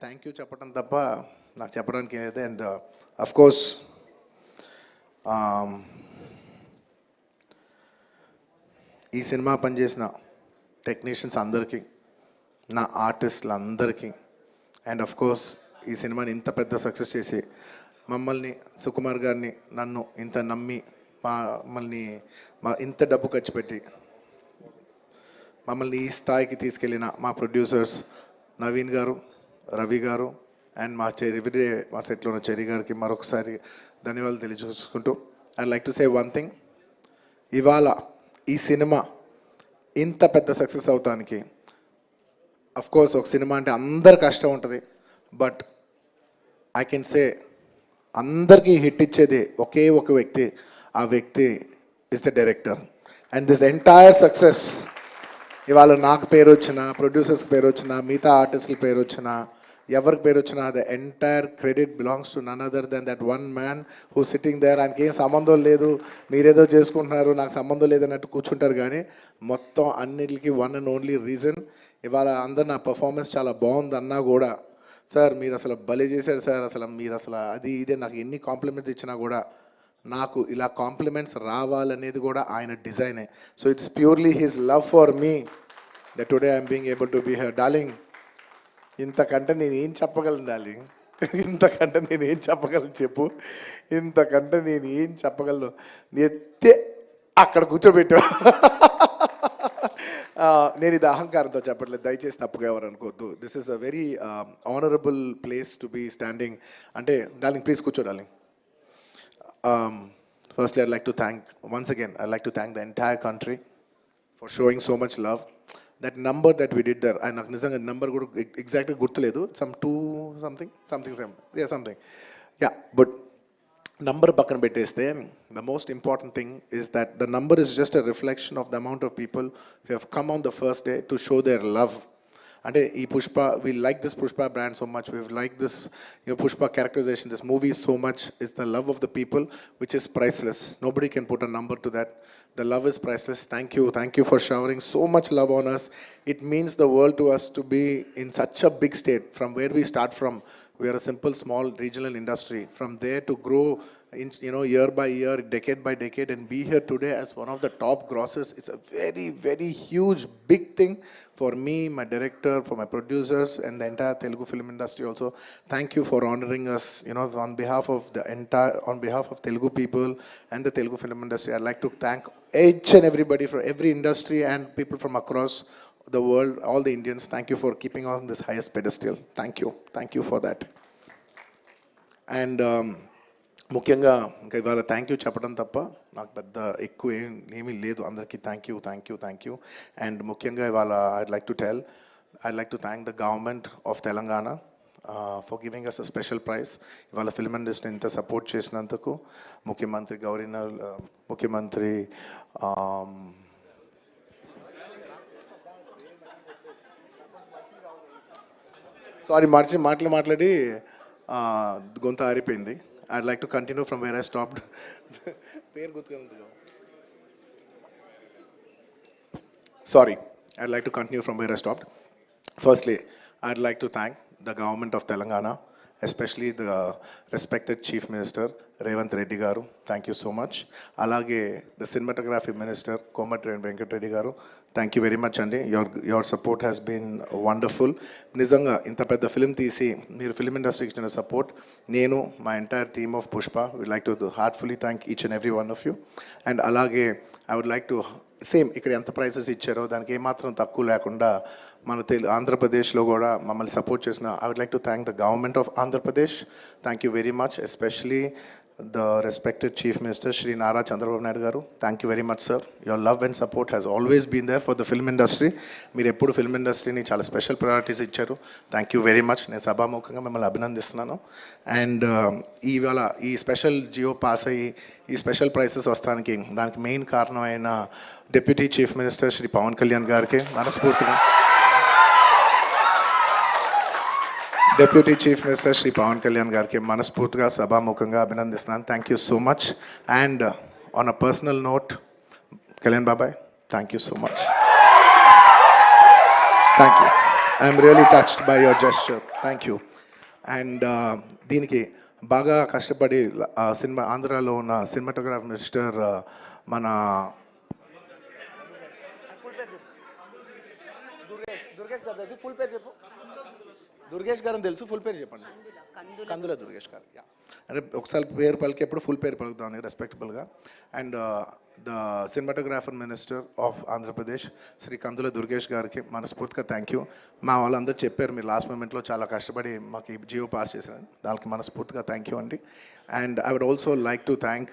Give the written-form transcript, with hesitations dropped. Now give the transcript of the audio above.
Thank you చెప్పడం తప్ప నాకు చెప్పడానికి ఏదైతే. అండ్ అఫ్ కోర్స్ ఈ సినిమా పనిచేసిన టెక్నీషియన్స్ అందరికీ, నా ఆర్టిస్టులు అందరికీ, అండ్ అఫ్ కోర్స్ ఈ సినిమాని ఇంత పెద్ద సక్సెస్ చేసి మమ్మల్ని, సుకుమార్ గారిని, నన్ను ఇంత నమ్మి మమ్మల్ని ఇంత డబ్బు ఖర్చు పెట్టి మమ్మల్ని ఈ స్థాయికి తీసుకెళ్ళిన మా ప్రొడ్యూసర్స్ నవీన్ గారు, రవి గారు, అండ్ మా ఎవ్రీడే మా సెట్లో ఉన్న చెరి గారికి మరొకసారి ధన్యవాదాలు తెలియజేసుకుంటూ I like to say one thing. ఇవాళ ఈ సినిమా ఇంత పెద్ద సక్సెస్ అవటానికి కోర్స్ ఒక సినిమా అంటే అందరి కష్టం ఉంటుంది, బట్ ఐ కెన్ సే అందరికీ హిట్ ఇచ్చేది ఒకే ఒక వ్యక్తి. ఆ వ్యక్తి is the director. And this entire success ఇవాళ నాకు పేరు వచ్చినా, ప్రొడ్యూసర్స్కి పేరు వచ్చినా, మిగతా ఆర్టిస్టుల పేరు వచ్చినా, ఎవరికి పేరు వచ్చినా, the entire credit belongs to none other than that one man who sitting there. ఆయనకి ఏం సంబంధం లేదు, మీరేదో చేసుకుంటున్నారు, నాకు సంబంధం లేదన్నట్టు కూర్చుంటారు. కానీ మొత్తం అన్నిటికీ వన్ అండ్ ఓన్లీ రీజన్ ఇవాళ అందరు నా పర్ఫార్మెన్స్ చాలా బాగుంది అన్నా కూడా, సార్ మీరు అసలు భలే చేశారు సార్, అసలు మీరు అసలు అది ఇదే నాకు ఎన్ని కాంప్లిమెంట్స్ ఇచ్చినా కూడా నాకు ఇలా కాంప్లిమెంట్స్ రావాలనేది కూడా ఆయన డిజైనే. So it's purely his love for me that today I'm being able to be here. Darling, ఇంతకంటే నేను ఏం చెప్పగలను డార్లింగ్? ఇంతకంటే నేను ఏం చెప్పగలను చెప్పు? ఇంతకంటే నేను ఏం చెప్పగలను? ఎత్తే అక్కడ కూర్చోబెట్టా. నేను ఇది అహంకారంతో చెప్పట్లేదు, దయచేసి తప్పుగా ఎవరు అనుకోవద్దు. This is a very honourable place to be standing. అంటే డార్లింగ్ ప్లీజ్ కూర్చో darling. Firstly, I'd like to thank, once again, I'd like to thank the entire country for showing so much love. That number that we did there, and నాకు నిజంగా number కూడా ఎగ్జాక్ట్గా గుర్తులేదు, some 2 something. Yeah, but number పక్కన పెట్టేస్తే the most important thing is that the number is just a reflection of the amount of people who have come on the first day to show their love. అంటే ఈ Pushpa, we like this Pushpa brand so much, we like this, Pushpa characterization, this movie so much. Is the love of the people which is priceless. Nobody can put a number to that. The love is priceless. Thank you for showering so much love on us. It means the world to us to be in such a big state. From where we start from, we are a simple small regional industry. From there to grow year by year, decade by decade, and be here today as one of the top grossers. It's a very, very huge, big thing for me, my director, for my producers, and the entire Telugu film industry also. Thank you for honoring us, on behalf of Telugu people and the Telugu film industry. I'd like to thank each and everybody from every industry and people from across the world, all the Indians. Thank you for keeping on this highest pedestal. Thank you for that. And ముఖ్యంగా ఇంకా ఇవాళ thank you చెప్పడం తప్ప నాకు పెద్ద ఎక్కువ ఏమీ లేదు. అందరికీ థ్యాంక్ యూ. అండ్ ముఖ్యంగా ఇవాళ I'd like to thank the government of Telangana for giving us a special prize. ఇవాళ ఫిల్మ్ ఇండస్ట్రీని ఇంత సపోర్ట్ చేసినందుకు ముఖ్యమంత్రి ముఖ్యమంత్రి సారీ మాట్లాడి గొంత ఆరిపోయింది. I'd like to continue from where I stopped. Sorry, I'd like to continue from where I stopped. Firstly, I'd like to thank the government of Telangana, especially the respected Chief Minister Revanth Reddy garu. Thank you so much. Alage the cinematography minister Komatreddy Venkat Reddy garu. Thank you very much andi. Your support has been wonderful. Nizanga inta pedda film teesi meer film industry ki ichina support, nenu my entire team of Pushpa would like to heartfully thank each and every one of you. And alage I would like to same ఇక్కడ ఎంత prices ఇచ్చారో దానికి ఏమాత్రం తక్కువ లేకుండా మన ఆంధ్రప్రదేశ్లో కూడా మమ్మల్ని సపోర్ట్ చేసిన I would like to thank the government of Andhra Pradesh. Thank you very much, especially the respected Chief Minister Shri Nara Chandrababu Naidu garu. Thank you very much sir. Your love and support has always been there for the film industry. మీరు ఎప్పుడు film ఇండస్ట్రీని చాలా special priorities ఇచ్చారు. Thank you very much. నేను సభాముఖంగా మిమ్మల్ని అభినందిస్తున్నాను. And ఇవాళ ఈ స్పెషల్ జియో పాస్ అయ్యి ఈ స్పెషల్ ప్రైసెస్ వస్తానికి దానికి మెయిన్ కారణమైన deputy chief minister Shri Pavan Kalyan గారికి మనస్ఫూర్తిగా, deputy chief minister Shri Pavan Kalyan గారికి మనస్ఫూర్తిగా సభాముఖంగా అభినందిస్తున్నాను. Thank you so much. And on a personal note, Kalyan బాబాయ్, thank you so much. Thank you. I'm really touched by your gesture, thank you. And దీనికి బాగా కష్టపడి సినిమా ఆంధ్రాలో ఉన్న సినిమాటోగ్రాఫర్ మిస్టర్ మన దుర్గేష్ గారు తెలుసు, ఫుల్ పేరు చెప్పు. దుర్గేష్ గారు తెలుసు, ఫుల్ పేరు చెప్పండి. కందుల దుర్గేష్ గారు. యా, అంటే ఒకసారి పేరు పలికేప్పుడు ఫుల్ పేరు పలుకుతామని రెస్పెక్టబుల్గా. And the cinematographer minister of Andhra Pradesh Shri Kandula Durgesh గారికి మనస్ఫూర్తిగా థ్యాంక్ యూ. మా వాళ్ళందరూ చెప్పారు మీరు లాస్ట్ మూమెంట్లో చాలా కష్టపడి మాకు ఈ జియో పాస్ చేశారని, దానికి మనస్ఫూర్తిగా థ్యాంక్ యూ అండి. And I would also like to thank